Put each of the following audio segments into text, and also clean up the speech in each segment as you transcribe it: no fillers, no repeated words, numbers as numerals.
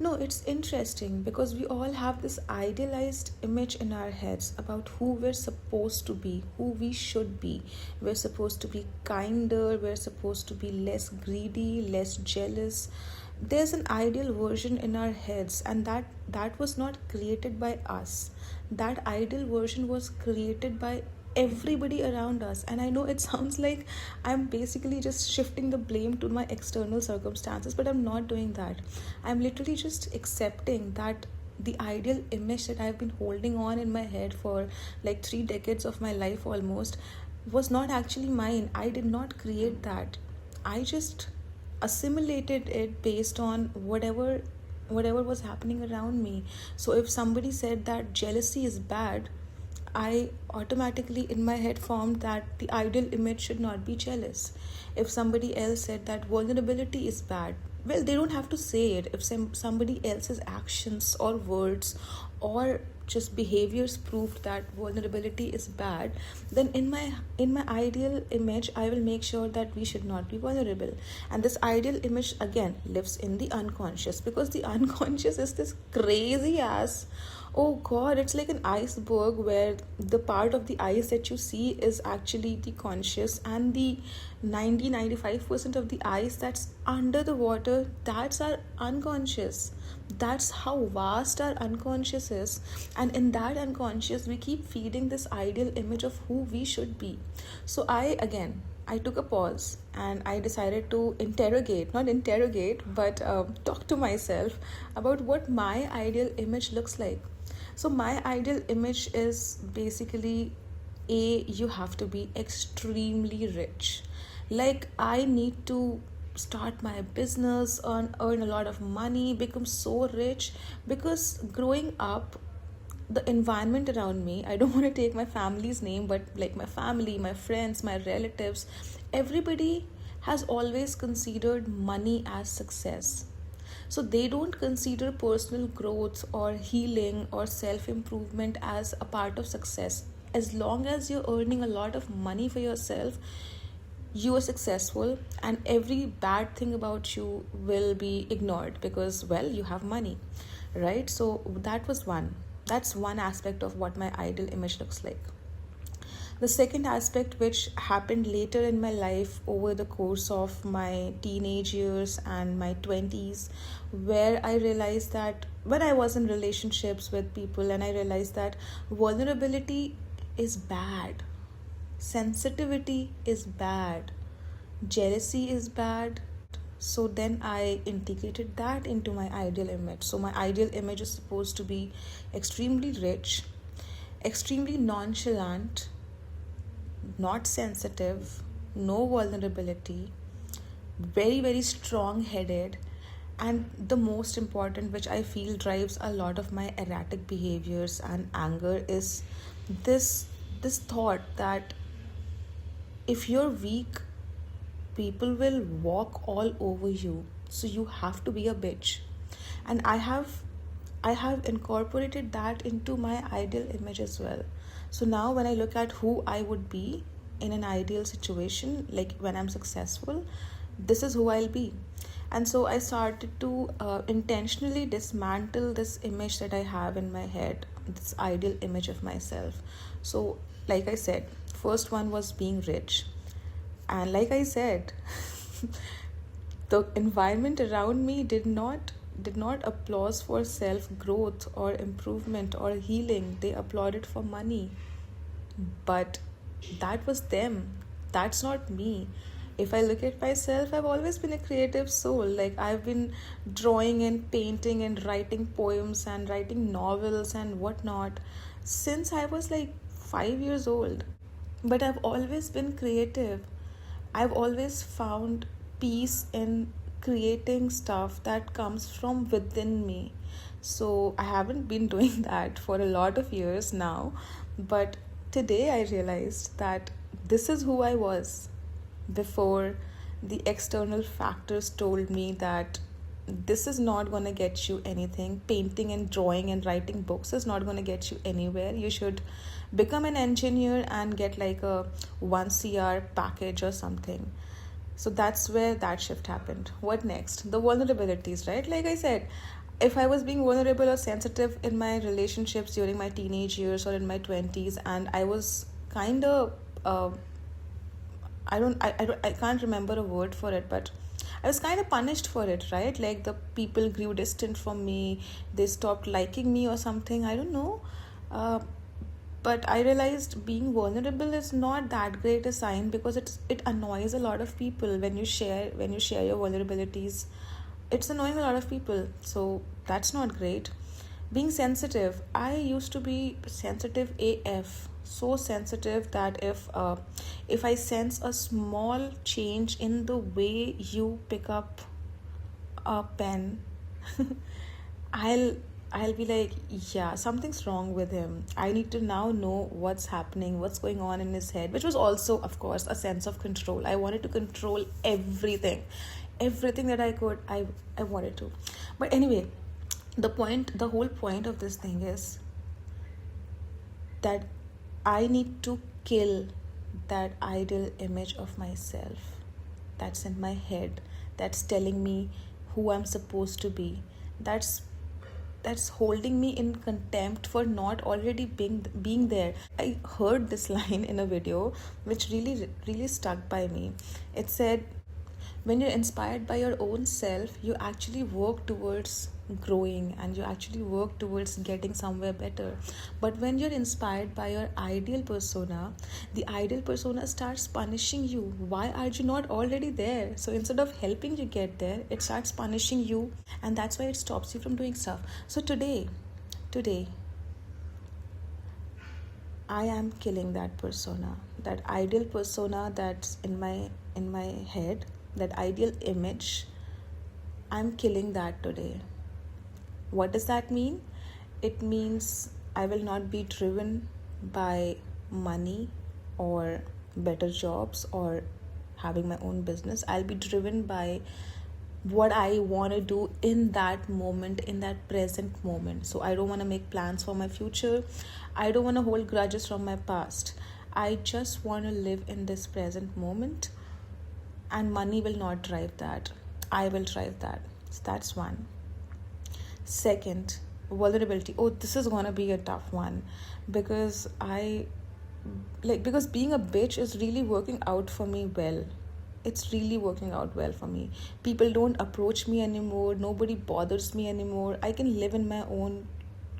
No, it's interesting because we all have this idealized image in our heads about who we're supposed to be, who we should be. We're supposed to be kinder, we're supposed to be less greedy, less jealous. There's an ideal version in our heads, and that was not created by us. That ideal version was created by everybody around us. And I know it sounds like I'm basically just shifting the blame to my external circumstances, but I'm not doing that. I'm literally just accepting that the ideal image that I've been holding on in my head for like 3 decades of my life almost was not actually mine. I did not create that. I just assimilated it based on whatever was happening around me. So if somebody said that jealousy is bad, I automatically in my head formed that the ideal image should not be jealous. If somebody else said that vulnerability is bad, well, they don't have to say it. If somebody else's actions or words or just behaviors proved that vulnerability is bad, then in my ideal image I will make sure that we should not be vulnerable. And this ideal image again lives in the unconscious, because the unconscious is this crazy ass, oh god, it's like an iceberg where the part of the ice that you see is actually the conscious, and the 90-95% of the ice that's under the water, that's our unconscious. That's how vast our unconscious is. And in that unconscious we keep feeding this ideal image of who we should be. So I took a pause and I decided to not interrogate, but talk to myself about what my ideal image looks like. So, my ideal image is basically you have to be extremely rich. Like, I need to start my business, earn a lot of money, become so rich, because growing up, the environment around me, I don't want to take my family's name, but like my family, my friends, my relatives, everybody has always considered money as success. So they don't consider personal growth or healing or self improvement as a part of success. As long as you're earning a lot of money for yourself, you are successful, and every bad thing about you will be ignored because, well, you have money, right? So that's one aspect of what my ideal image looks like. The second aspect, which happened later in my life over the course of my teenage years and my 20s, where I realized that when I was in relationships with people, and I realized that vulnerability is bad, sensitivity is bad, jealousy is bad. So then I integrated that into my ideal image. So my ideal image is supposed to be extremely rich, extremely nonchalant, not sensitive, no vulnerability, very, very strong headed. And the most important, which I feel drives a lot of my erratic behaviors and anger, is this this thought that if you're weak, people will walk all over you. So you have to be a bitch. And I have incorporated that into my ideal image as well. So now when I look at who I would be in an ideal situation, like when I'm successful, this is who I'll be. And so I started to intentionally dismantle this image that I have in my head, this ideal image of myself. So, like I said, first one was being rich. And like I said, the environment around me did not applause for self growth or improvement or healing. They applauded for money. But that was them. That's not me. If I look at myself, I've always been a creative soul. Like, I've been drawing and painting and writing poems and writing novels and whatnot since I was like 5 years old. But I've always been creative. I've always found peace in creating stuff that comes from within me. So I haven't been doing that for a lot of years now, but today I realized that this is who I was before the external factors told me that this is not going to get you anything. Painting and drawing and writing books is not going to get you anywhere. You should become an engineer and get like a 1 CR package or something. So that's where that shift happened. What next? The vulnerabilities, right? Like I said, if I was being vulnerable or sensitive in my relationships during my teenage years or in my 20s, and I was kind of I can't remember a word for it, but I was kind of punished for it, right? Like the people grew distant from me, they stopped liking me or something. I don't know. Uh, but I realized being vulnerable is not that great a sign, because it annoys a lot of people when you share your vulnerabilities. It's annoying a lot of people, so that's not great. Being sensitive, I used to be sensitive AF, so sensitive that if I sense a small change in the way you pick up a pen, I'll I'll be like, yeah, something's wrong with him. I need to now know what's happening, what's going on in his head, which was also, of course, a sense of control. I wanted to control everything. Everything that I could, I wanted to. But anyway, the whole point of this thing is that I need to kill that ideal image of myself that's in my head, that's telling me who I'm supposed to be, that's that's holding me in contempt for not already being there. I heard this line in a video which really stuck by me. It said, when you're inspired by your own self, you actually work towards growing and you actually work towards getting somewhere better. But when you're inspired by your ideal persona, the ideal persona starts punishing you. Why are you not already there? So instead of helping you get there, it starts punishing you, and that's why it stops you from doing stuff. So today I am killing that persona, that ideal persona that's in my head, that ideal image. I'm killing that today. What does that mean? It means I will not be driven by money or better jobs or having my own business. I'll be driven by what I want to do in that moment, in that present moment. So I don't want to make plans for my future. I don't want to hold grudges from my past. I just want to live in this present moment, and money will not drive that. I will drive that. So that's one. Second, vulnerability. Oh, this is gonna be a tough one, because because being a bitch is really working out for me well. It's really working out well for me. People don't approach me anymore. Nobody bothers me anymore. I can live in my own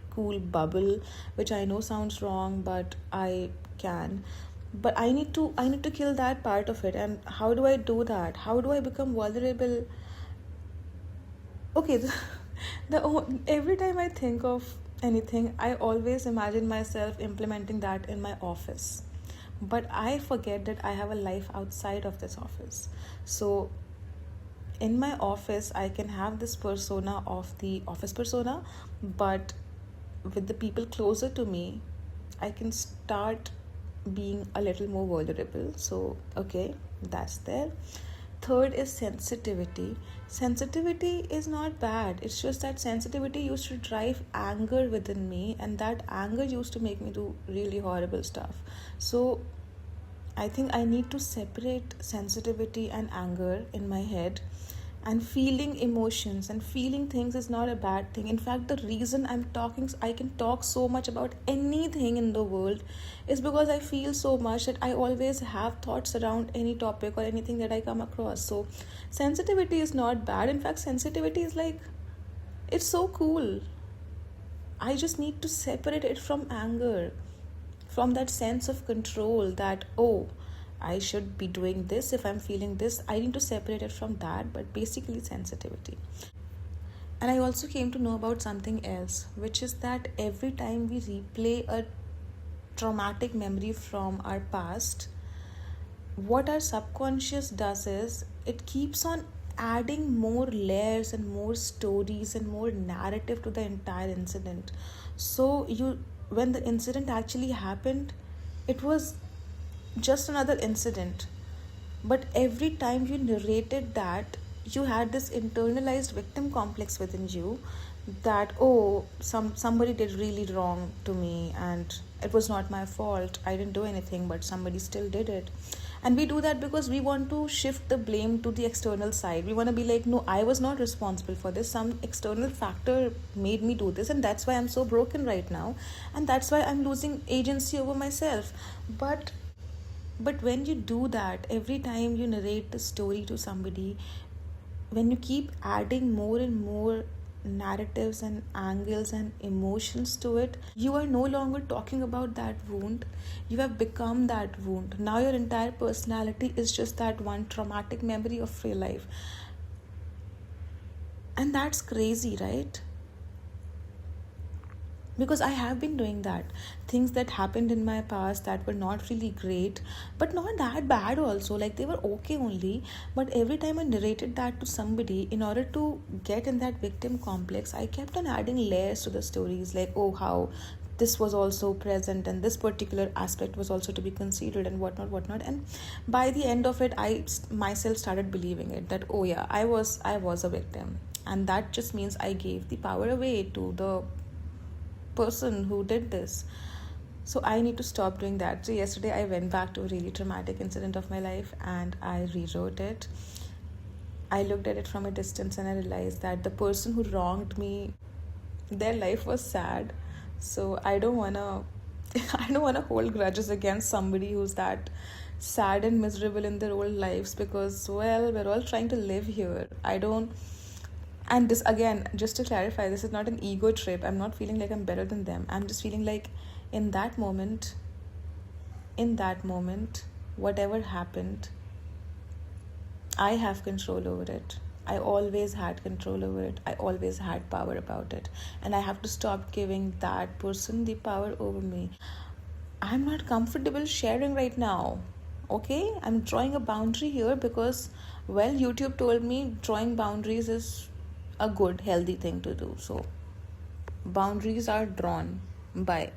cool bubble, which I know sounds wrong, but I can. But I need to kill that part of it. And how do I do that? How do I become vulnerable? Okay, every time I think of anything, I always imagine myself implementing that in my office. But I forget that I have a life outside of this office. So in my office, I can have this persona of the office persona, but with the people closer to me, I can start being a little more vulnerable. So, okay, that's there. Third is sensitivity. Sensitivity is not bad. It's just that sensitivity used to drive anger within me, and that anger used to make me do really horrible stuff. So, I think I need to separate sensitivity and anger in my head. And feeling emotions and feeling things is not a bad thing. In fact, the reason I can talk so much about anything in the world is because I feel so much that I always have thoughts around any topic or anything that I come across. So, sensitivity is not bad. In fact, sensitivity is like, it's so cool. I just need to separate it from anger, from that sense of control that, oh, I should be doing this if I'm feeling this. I need to separate it from that, but basically sensitivity. And I also came to know about something else, which is that every time we replay a traumatic memory from our past, what our subconscious does is it keeps on adding more layers and more stories and more narrative to the entire incident. So when the incident actually happened, it was just another incident, but every time you narrated that, you had this internalized victim complex within you, that, oh, somebody did really wrong to me and it was not my fault. I didn't do anything, but somebody still did it. And we do that because we want to shift the blame to the external side. We want to be like, no, I was not responsible for this. Some external factor made me do this, and that's why I'm so broken right now. And that's why I'm losing agency over myself. But when you do that, every time you narrate the story to somebody, when you keep adding more and more narratives and angles and emotions to it, you are no longer talking about that wound. You have become that wound. Now your entire personality is just that one traumatic memory of real life. And that's crazy, right? Because I have been doing that. Things that happened in my past that were not really great, but not that bad also. Like they were okay only. But every time I narrated that to somebody, in order to get in that victim complex, I kept on adding layers to the stories. Like, oh, how this was also present and this particular aspect was also to be considered and whatnot. And by the end of it, I myself started believing it, that oh yeah, I was a victim. And that just means I gave the power away to the person who did this. So I need to stop doing that. So yesterday I went back to a really traumatic incident of my life and I rewrote it. I looked at it from a distance and I realized that the person who wronged me, their life was sad. So I don't wanna I don't wanna hold grudges against somebody who's that sad and miserable in their old lives, because well, we're all trying to live here. I don't. And this, again, just to clarify, this is not an ego trip. I'm not feeling like I'm better than them. I'm just feeling like in that moment, whatever happened, I have control over it. I always had control over it. I always had power about it. And I have to stop giving that person the power over me. I'm not comfortable sharing right now. Okay? I'm drawing a boundary here because, well, YouTube told me drawing boundaries is a good, healthy thing to do. So, boundaries are drawn. Bye.